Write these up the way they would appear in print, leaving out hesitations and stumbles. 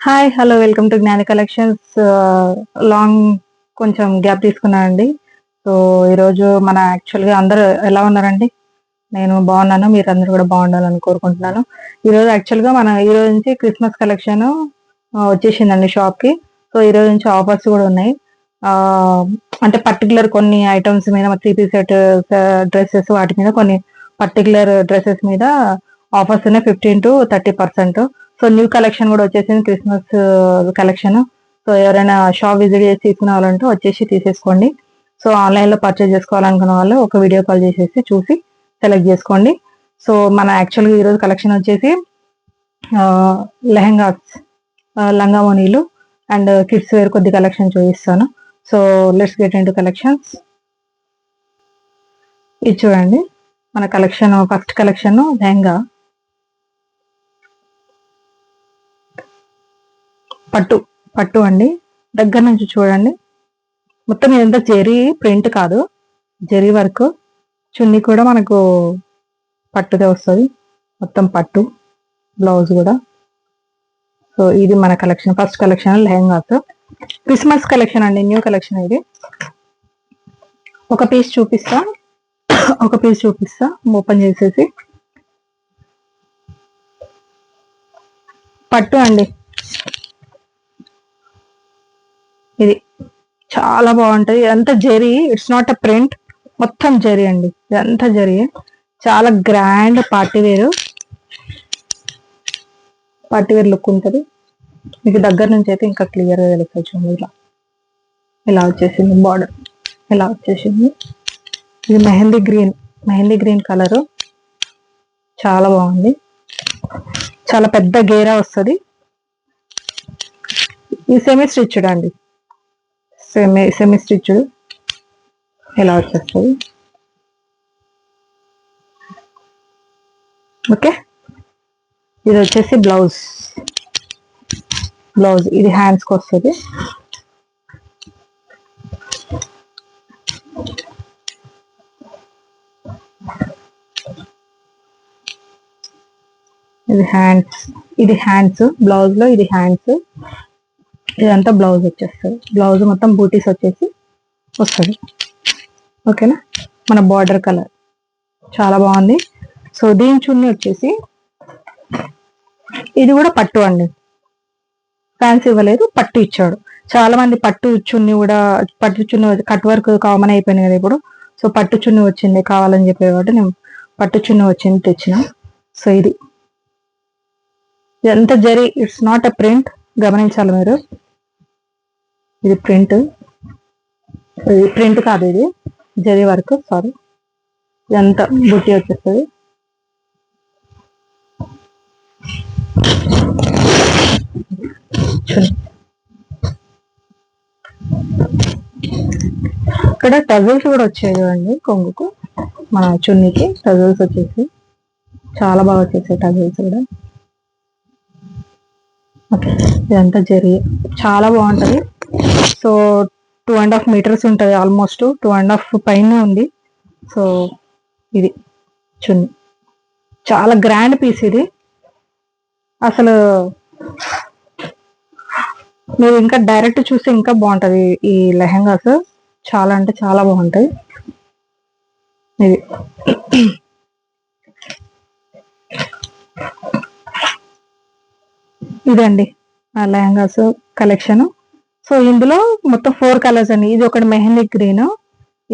Hi hello welcome to జ్ఞాని collections. Long కొంచెం gap తీసుకున్నానండి. సో ఈరోజు మన యాక్చువల్గా అందరూ ఎలా ఉన్నారండి? నేను బాగున్నాను, మీరు అందరూ కూడా బాగుండాలని కోరుకుంటున్నాను. ఈరోజు యాక్చువల్గా ఈరోజు నుంచి క్రిస్మస్ కలెక్షన్ వచ్చేసిందండి షాప్కి. సో ఈరోజు నుంచి ఆఫర్స్ కూడా ఉన్నాయి. అంటే పర్టికులర్ కొన్ని ఐటమ్స్ మీద 3 పీస్ సెట్ డ్రెస్సెస్ వాటి మీద కొన్ని పర్టికులర్ డ్రెస్సెస్ మీద ఆఫర్స్ ఉన్నాయి 15 to 30%. సో న్యూ కలెక్షన్ కూడా వచ్చేసింది, క్రిస్మస్ కలెక్షన్. సో ఎవరైనా షాప్ విజిట్ చేసి తీసుకునే వాళ్ళంటే వచ్చేసి తీసేసుకోండి. సో ఆన్లైన్లో పర్చేజ్ చేసుకోవాలనుకున్న వాళ్ళు ఒక వీడియో కాల్ చేసేసి చూసి సెలెక్ట్ చేసుకోండి. సో మన యాక్చువల్గా ఈరోజు కలెక్షన్ వచ్చేసి లెహెంగాస్, లంగామోనీలు అండ్ కిడ్స్ వేర్ కొద్ది కలెక్షన్ చూపిస్తాను. So let's get in to collections. ఇది చూడండి మన కలెక్షన్. ఫస్ట్ కలెక్షన్ లెహెంగా, పట్టు అండి. దగ్గర నుంచి చూడండి, మొత్తం ఇదంతా జెరీ ప్రింట్ కాదు, జెరీ వర్క్. చున్నీ కూడా మనకు పట్టుదే వస్తుంది, మొత్తం పట్టు. బ్లౌజ్ కూడా. సో ఇది మన collection, first collection lehengas. Christmas collection అండి, న్యూ కలెక్షన్ ఇది. ఒక పీస్ చూపిస్తా ఓపెన్ చేసేసి. పట్టు అండి, ఇది చాలా బాగుంటది. ఇదంతా zari, it's not a print, మొత్తం జెరీ అండి. ఇదంతా జెరీ, చాలా గ్రాండ్ పార్టీ వేర్ లుక్ ఉంటుంది. మీకు దగ్గర నుంచి అయితే ఇంకా క్లియర్గా తెలుస్తుంది. చూడండి ఇలా వచ్చేసింది బార్డర్, ఇలా వచ్చేసింది. ఇది మెహందీ గ్రీన్ కలరు, చాలా బాగుంది. చాలా పెద్ద గేరా వస్తుంది. ఈ సెమీ స్టిచ్డ్ అండి, సెమీ స్టిచ్డ్ ఇలా వచ్చేస్తుంది. ఓకే, ఇది వచ్చేసి బ్లౌజ్. ఇది హ్యాండ్స్కి వస్తుంది. ఇది హ్యాండ్స్ బ్లౌజ్ లో, ఇది హ్యాండ్స్. ఇదంతా బ్లౌజ్ వచ్చేస్తుంది. బ్లౌజ్ మొత్తం బూటీస్ వచ్చేసి వస్తుంది. ఓకేనా, మన బార్డర్ కలర్ చాలా బాగుంది. సో దీని చున్నీ వచ్చేసి, ఇది కూడా పట్టు అండి, ఫ్యాన్సీ ఇవ్వలేదు, పట్టు ఇచ్చాడు. చాలా మంది పట్టు చున్నీ కట్ వర్క్ కామన్ అయిపోయింది కదా ఇప్పుడు. సో పట్టు చున్నీ వచ్చింది కావాలని చెప్పే కాబట్టి నేను పట్టు చున్నీ వచ్చింది తెచ్చిన. సో ఇదంతా zari, it's not a print, గమనించాలి మీరు. ఇది ప్రింట్ కాదు, ఇది జరీ వర్క్. సారీ, ఇదంతా బుట్టి వచ్చేస్తుంది. ఇక్కడ టజల్స్ కూడా వచ్చాయి చూడండి, కొంగుకు మన చున్నీకి టజల్స్ వచ్చేసి చాలా బాగా వచ్చేసాయి టజల్స్ కూడా. ఓకే, ఇదంతా జరీ, చాలా బాగుంటుంది. సో 2.5 meters ఉంటుంది, ఆల్మోస్ట్ 2.5 పైన ఉంది. సో ఇది చున్నీ, చాలా గ్రాండ్ పీస్ ఇది. అసలు మీరు ఇంకా డైరెక్ట్ చూస్తే ఇంకా బాగుంటది ఈ లెహెంగాస్, చాలా అంటే చాలా బాగుంటాయి. ఇది ఇదండి ఆ లెహంగాస్ కలెక్షన్. సో ఇందులో మొత్తం 4 కలర్స్ అండి. ఇది ఒకటి మెహందీ గ్రీన్,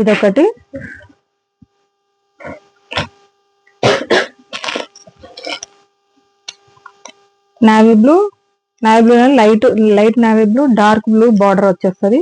ఇదొకటి navy blue, light navy blue, dark blue border వచ్చేస్తుంది.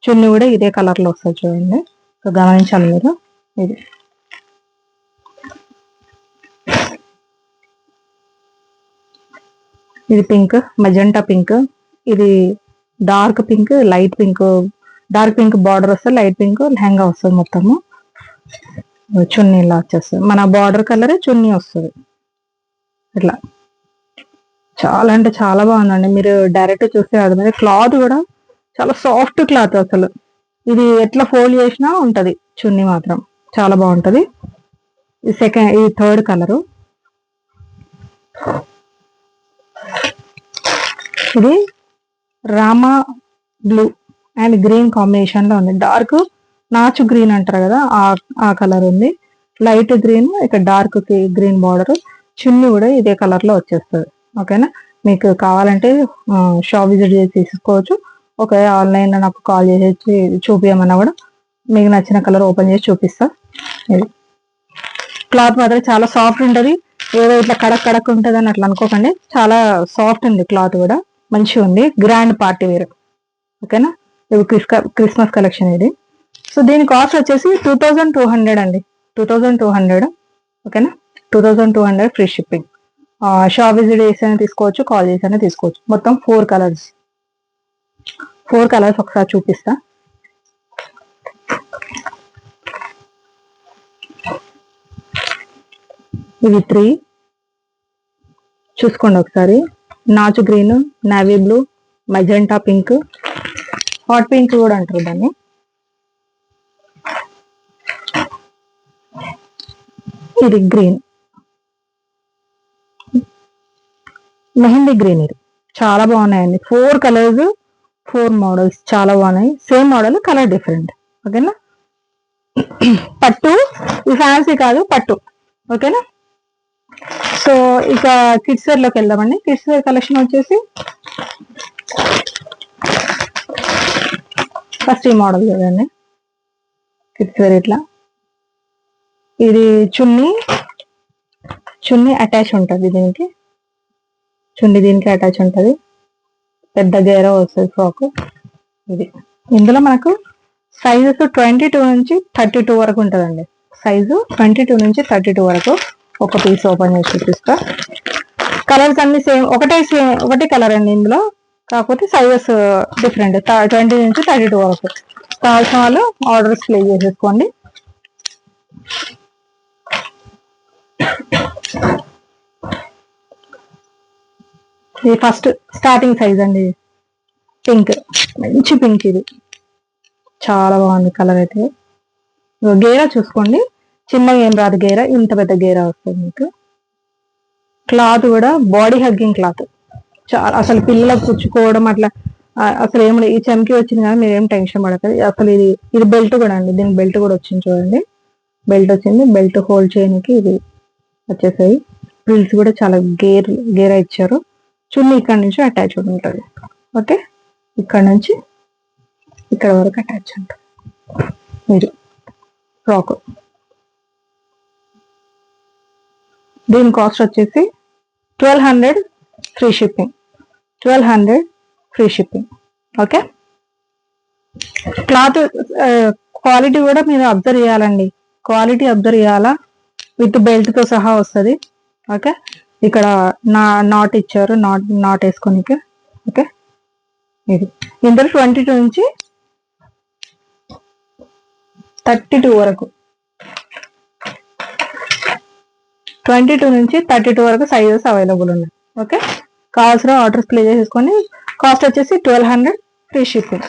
చున్నీ కూడా ఇదే కలర్ లో వస్తుంది చూడండి. సో గమనించాలి మీరు. ఇది పింక్, మెజెంటా పింక్, ఇది dark pink, light pink. Dark pink border వస్తుంది, లైట్ పింక్ లెహంగా వస్తుంది. మొత్తము చున్నీ ఇలా వచ్చేస్తుంది, మన బార్డర్ కలరే చున్నీ వస్తుంది ఇట్లా. చాలా అంటే చాలా బాగుందండి, మీరు డైరెక్ట్ చూస్తే అర్థమైంది. క్లాత్ కూడా చాలా సాఫ్ట్ క్లాత్ అసలు. ఇది ఎట్లా ఫోల్డ్ చేసినా ఉంటది, చున్నీ మాత్రం చాలా బాగుంటది. ఇది థర్డ్ కలరు. ఇది Rama blue and green combination లో ఉంది. డార్క్ నాచు గ్రీన్ అంటారు కదా, ఆ కలర్ ఉంది. లైట్ గ్రీన్, ఇక్కడ డార్క్ గ్రీన్ బార్డర్. చున్నీ కూడా ఇదే కలర్ లో వచ్చేస్తుంది. ఓకేనా, మీకు కావాలంటే షాప్ విజిట్ చేసి తీసుకోవచ్చు. ఒకవేళ ఆన్లైన్ లో నాకు కాల్ చేసి చూపించమన్నా కూడా మీకు నచ్చిన కలర్ ఓపెన్ చేసి చూపిస్తా. ఇది క్లాత్ మాత్రం చాలా సాఫ్ట్ ఉంటుంది. ఏదో ఇట్లా కడక్ కడక్ ఉంటుంది అని అట్లా అనుకోకండి, చాలా సాఫ్ట్ ఉంది క్లాత్ కూడా, మంచిగా ఉంది. Grand party wear. ఓకేనా, ఇది క్రిస్మస్ కలెక్షన్ ఇది. సో దీని కాస్ట్ వచ్చేసి 2200 అండి, 2200. ఓకేనా, 2200 ఫ్రీ షిప్పింగ్. షాప్ విజిట్ చేసి తీసుకోవచ్చు, కాల్ చేసి తీసుకోవచ్చు. మొత్తం 4 కలర్స్, 4 కలర్స్ ఒకసారి చూపిస్తా. ఇవి 3 చూసుకోండి ఒకసారి. నాచు green, navy blue, magenta pink, hot pink కూడా అంటారు దాన్ని. ఇది గ్రీన్, మెహందీ గ్రీన్. ఇది చాలా బాగున్నాయండి. 4 కలర్స్, 4 మోడల్స్ చాలా బాగున్నాయి. Same model, colour different. ఓకేనా, పట్టు, ఇది ఫ్యాన్సీ కాదు, పట్టు. ఓకేనా, సో ఇక కిడ్స్ వేర్ లోకి వెళ్దామండి. కిడ్స్ వేర్ కలెక్షన్ వచ్చేసి ఫస్ట్ ఈ మోడల్ చూడండి. కిడ్స్ వేర్ ఇట్లా, ఇది చున్నీ అటాచ్ ఉంటుంది దీనికి, చున్నీ దీనికి అటాచ్ ఉంటుంది. పెద్ద గేరా వస్తుంది ఫ్రాక్ ఇది. ఇందులో మనకు సైజెస్ 22 నుంచి 32 వరకు ఉంటుందండి. సైజు 22 నుంచి 32 వరకు. ఒక పీస్ ఓపెన్ చేసి చూపిస్తా. కలర్స్ అన్ని సేమ్, ఒకటి కలర్ అండి ఇందులో, కాకపోతే సైజెస్ డిఫరెంట్. 20 నుంచి 32 వరకు. కావాల్సిన వాళ్ళు ఆర్డర్స్ ప్లేస్ చేసేసుకోండి. ఇది ఫస్ట్ స్టార్టింగ్ సైజ్ అండి, పింక్, మంచి పింక్. ఇది చాలా బాగుంది కలర్ అయితే. గేరా చూసుకోండి, చిన్నగా ఏం రాదు గేరా, ఇంత పెద్ద గేరా వస్తుంది మీకు. క్లాత్ కూడా బాడీ హగ్గింగ్ క్లాత్, చాలా అసలు పిల్లలకు పుచ్చుకోవడం అట్లా అసలు ఏమి. ఈ చమ్కి వచ్చింది కానీ మీరు ఏం టెన్షన్ పడకండి. అసలు ఇది బెల్ట్ కూడా అండి, దీనికి బెల్ట్ కూడా వచ్చింది చూడండి. బెల్ట్ వచ్చింది, బెల్ట్ హోల్డ్ చేయడానికి ఇది వచ్చేసాయి. ఫ్రిల్స్ కూడా చాలా గేరా ఇచ్చారు. చున్నీ ఇక్కడ నుంచి అటాచ్ ఉంటుంది. ఓకే, ఇక్కడ నుంచి ఇక్కడ వరకు అటాచ్ ఉంటుంది. మీరు ఫ్రాక్, దీని కాస్ట్ వచ్చేసి 1200 free shipping. 1200 free shipping. Okay, cloth quality కూడా మీరు అబ్జర్వ్ చేయాలండి. క్వాలిటీ అబ్జర్వ్ చేయాలా, విత్ బెల్ట్ తో సహా వస్తుంది. ఓకే, ఇక్కడ నాట్ ఇచ్చారు, నాట్ వేసుకోనికి. ఓకే, ఇది ఇందులో 22 నుంచి 32 వరకు, 22 నుంచి 32 వరకు సైజెస్ అవైలబుల్ ఉన్నాయి. ఓకే, కావాల్సిన ఆర్డర్స్ ప్లేస్ చేసుకొని. కాస్ట్ వచ్చేసి 1200 ఫ్రీ షిప్పింగ్.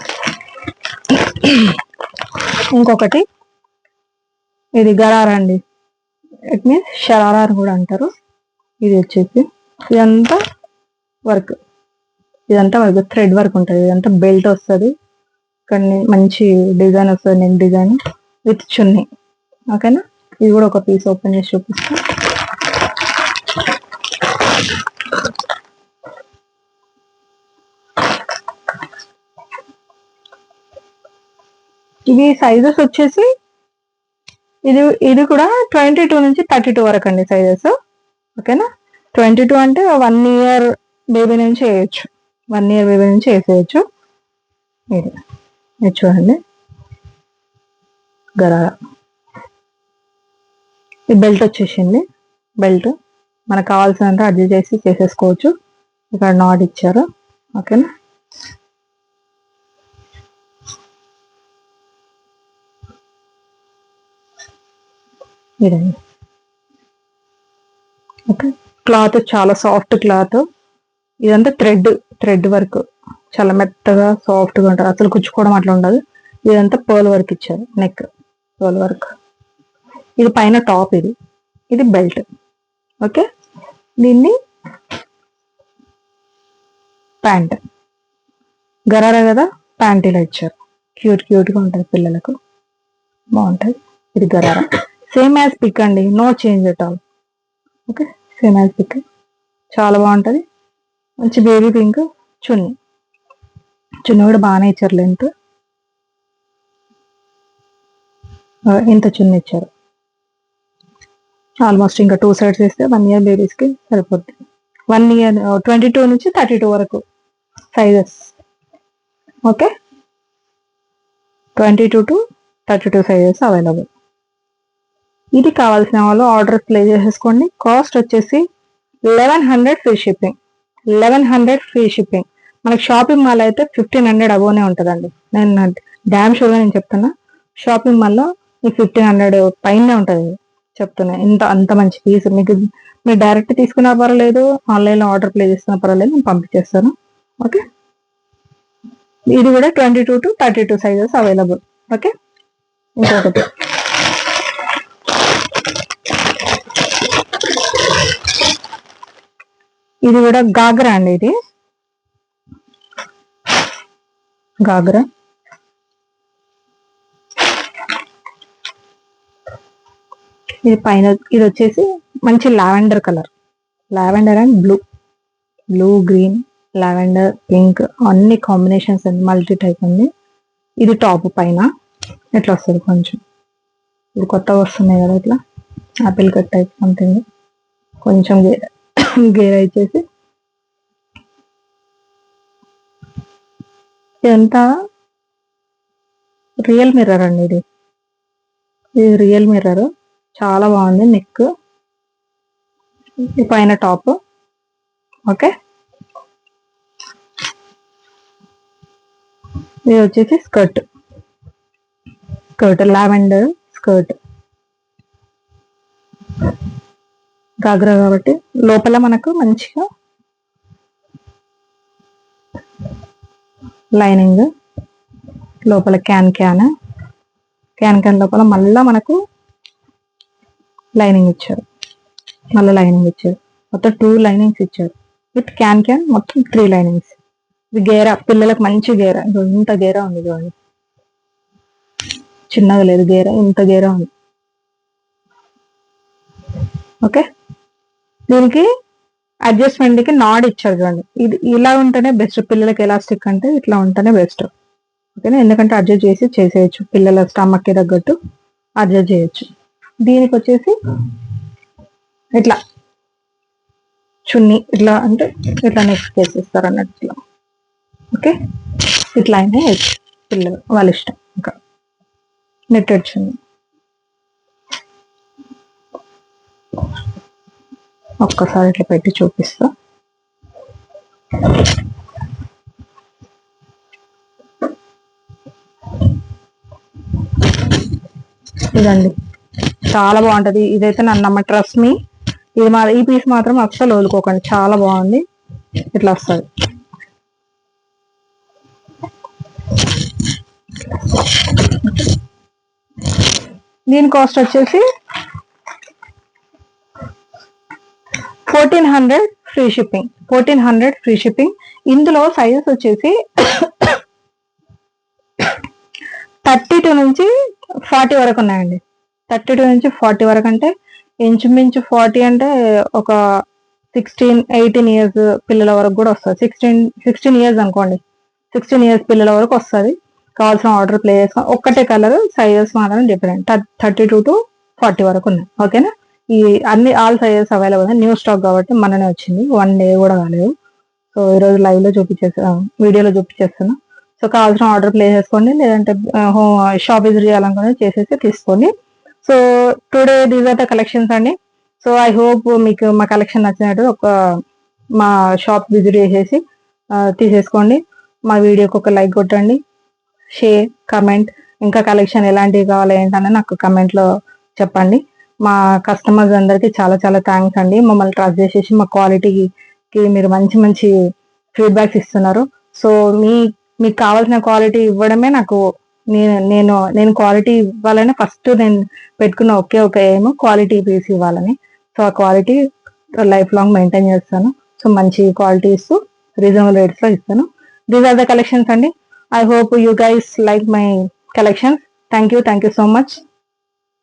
ఇంకొకటి ఇది గరారా అండి, ఇట్ మీన్స్ షరారా అని కూడా అంటారు. ఇది వచ్చేసి ఇదంతా వర్క్, థ్రెడ్ వర్క్ ఉంటుంది. ఇదంతా బెల్ట్ వస్తుంది, ఇక్కడ మంచి డిజైన్ వస్తుంది, నెక్ డిజైన్ విత్ చున్నీ. ఓకేనా, ఇది కూడా ఒక పీస్ ఓపెన్ చేసి చూపిస్తాను. ఇవి సైజెస్ వచ్చేసి ఇది కూడా 22 నుంచి 32 వరకు అండి సైజెస్. ఓకేనా, 22 అంటే 1 ఇయర్ బేబీ నుంచి వేయచ్చు, 1 ఇయర్ బేబీ నుంచి వేసేయచ్చు. ఇది చూడండి గరారా. ఈ బెల్ట్ వచ్చేసింది, బెల్ట్ మనకు కావాల్సినంత అడ్జస్ట్ చేసి చేసేసుకోవచ్చు. ఇక్కడ నాట్ ఇచ్చారు. ఓకేనా, ఇదండి. ఓకే, క్లాత్ చాలా సాఫ్ట్ క్లాత్. ఇదంతా థ్రెడ్ వర్క్, చాలా మెత్తగా సాఫ్ట్గా ఉంటుంది, అసలు కుచ్చుకోవడం అట్లా ఉండదు. ఇదంతా పర్ల్ వర్క్ ఇచ్చారు, నెక్ పర్ల్ వర్క్. ఇది పైన టాప్, ఇది బెల్ట్. ఓకే, దీన్ని ప్యాంట్. గరారా కదా, ప్యాంట్ ఇలా ఇచ్చారు. క్యూట్గా ఉంటుంది, పిల్లలకు బాగుంటుంది. ఇది గరారా, సేమ్ యాజ్ పిక్ అండి, no change at all. Okay, same as pic, చాలా బాగుంటుంది. మంచి బేబీ పింక్ చున్నీ. చున్నీ కూడా బాగానే ఇచ్చారు, లెంత్ ఇంత చున్నీ ఇచ్చారు. ఆల్మోస్ట్ ఇంకా 2 సైడ్స్ వేస్తే 1 ఇయర్ బేబీస్కి సరిపోద్ది. 1 ఇయర్ 22 నుంచి 32 వరకు sizes. Okay, 22 to 32 sizes available. ఇది కావాల్సిన వాళ్ళు ఆర్డర్ ప్లేస్ చేసేసుకోండి. కాస్ట్ వచ్చేసి 1100 ఫ్రీ షిప్పింగ్. 1100 free shipping. మనకి షాపింగ్ మాల్ అయితే 1500 అబోనే ఉంటుందండి. నేను డ్యామ్ షూర్గా నేను చెప్తున్నా, షాపింగ్ మాల్లో మీకు 1500 పైనే ఉంటుంది చెప్తున్నా. అంత మంచి పీస్ మీకు, మీరు డైరెక్ట్ తీసుకున్నా పర్వాలేదు, ఆన్లైన్లో ఆర్డర్ ప్లేస్ చేస్తున్నా పర్వాలేదు, నేను పంపించేస్తాను. ఓకే, ఇది కూడా 22 to 32 సైజెస్ అవైలబుల్. ఓకే, ఇంకొకటి ఇది కూడా గాగ్రా అండి. ఇది గాగ్రా, ఇది పైన, ఇది వచ్చేసి మంచి lavender colour, lavender and blue green, lavender pink, అన్ని కాంబినేషన్స్ అండి, మల్టీ టైప్ ఉంది. ఇది టాప్ పైన ఎట్లా వస్తుంది, కొంచెం ఇది కొత్తగా వస్తున్నాయి కదా, ఇట్లా ఆపిల్ కట్ టైప్ సంథింగ్, కొంచెం గేర్ ఇచ్చేసి. ఇదంతా రియల్ మిర్రర్ అండి, ఇది రియల్ మిర్రర్, చాలా బాగుంది. నెక్, పైన టాప్. ఓకే, ఇది వచ్చేసి స్కర్ట్, లావెండర్ స్కర్ట్, గాగ్రా కాబట్టి లోపల మనకు మంచిగా లైనింగ్, లోపల క్యాన్ లోపల మళ్ళా మనకు లైనింగ్ ఇచ్చారు. మొత్తం 2 లైనింగ్స్ ఇచ్చారు విత్ క్యాన్ మొత్తం 3 లైనింగ్స్. ఇది గేరా, పిల్లలకు మంచి గేరా, ఇంత గేరా ఉంది చూడండి, చిన్నగా లేదు గేరా, ఇంత గేరా ఉంది. ఓకే, దీనికి అడ్జస్ట్మెంట్కి నాడ్ ఇచ్చారు చూడండి. ఇది ఇలా ఉంటేనే బెస్ట్, పిల్లలకి ఎలాస్టిక్ అంటే ఇట్లా ఉంటేనే బెస్ట్. ఓకేనా, ఎందుకంటే అడ్జస్ట్ చేసేయచ్చు, పిల్లల స్టమక్కి తగ్గట్టు అడ్జస్ట్ చేయొచ్చు. దీనికి వచ్చేసి ఇట్లా చున్నీ, ఇట్లా అంటే ఇట్లా నెక్స్ట్ చేసేస్తారు అన్నట్టు ఇట్లా. ఓకే, ఇట్లా అయినా పిల్లలు వాళ్ళ ఇష్టం. ఇంకా నెట్టెడ్ చున్నీ, ఒక్కసారి ఇట్లా పెట్టి చూపిస్తా. ఇదండి, చాలా బాగుంటది. ఇదైతే నన్ను నమ్మ, ట్రస్ట్ మీ, ఈ పీస్ మాత్రం అస్సలు వదులుకోకండి, చాలా బాగుంది. ఇట్లా వస్తుంది. దీని కాస్ట్ వచ్చేసి 1400 ఫ్రీ షిప్పింగ్. 1400 free shipping. ఇందులో సైజెస్ వచ్చేసి 32 నుంచి 40 వరకు ఉన్నాయండి. 32 నుంచి 40 వరకు అంటే ఇంచుమించు 40 అంటే ఒక 16-18 ఇయర్స్ పిల్లల వరకు కూడా వస్తుంది. 16 ఇయర్స్ అనుకోండి, 16 ఇయర్స్ పిల్లల వరకు వస్తుంది. కావాల్సిన ఆర్డర్ ప్లే చేసుకొని, ఒక్కటే కలర్, సైజెస్ మాత్రం డిఫరెంట్, 32 to 40 వరకు ఉన్నాయి. ఓకేనా, ఈ అన్ని all sizes available. New stock కాబట్టి మననే వచ్చింది, 1 డే కూడా కాలేదు. సో ఈరోజు లైవ్ లో వీడియోలో చూపించేస్తున్నా. సో కావాల్సిన ఆర్డర్ ప్లేస్ చేసుకోండి, లేదంటే షాప్ విజిట్ చేయాలనుకుని చేసేసి తీసుకోండి. So today these are the collections అండి. సో ఐ హోప్ మీకు మా కలెక్షన్ నచ్చినట్టు మా షాప్ విజిట్ చేసేసి తీసేసుకోండి. మా వీడియోకి ఒక లైక్ కొట్టండి, షేర్, కమెంట్, ఇంకా కలెక్షన్ ఎలాంటివి కావాలి ఏంటనే నాకు కమెంట్లో చెప్పండి. మా కస్టమర్స్ అందరికీ చాలా చాలా థ్యాంక్స్ అండి. మమ్మల్ని ట్రస్ట్ చేసేసి మా క్వాలిటీకి మీరు మంచి మంచి ఫీడ్బ్యాక్స్ ఇస్తున్నారు. సో మీకు కావాల్సిన క్వాలిటీ ఇవ్వడమే నాకు, నేను క్వాలిటీ ఇవ్వాలని ఫస్ట్ నేను పెట్టుకున్న ఒక ఏమో క్వాలిటీ పీస్ ఇవ్వాలని. సో ఆ క్వాలిటీ లైఫ్ లాంగ్ మెయింటైన్ చేస్తాను. సో మంచి క్వాలిటీ ఇస్తూ రీజనబుల్ రేట్స్ లో ఇస్తాను. దీస్ ఆర్ ద కలెక్షన్స్ అండి. I hope you guys like my collections. Thank you so much.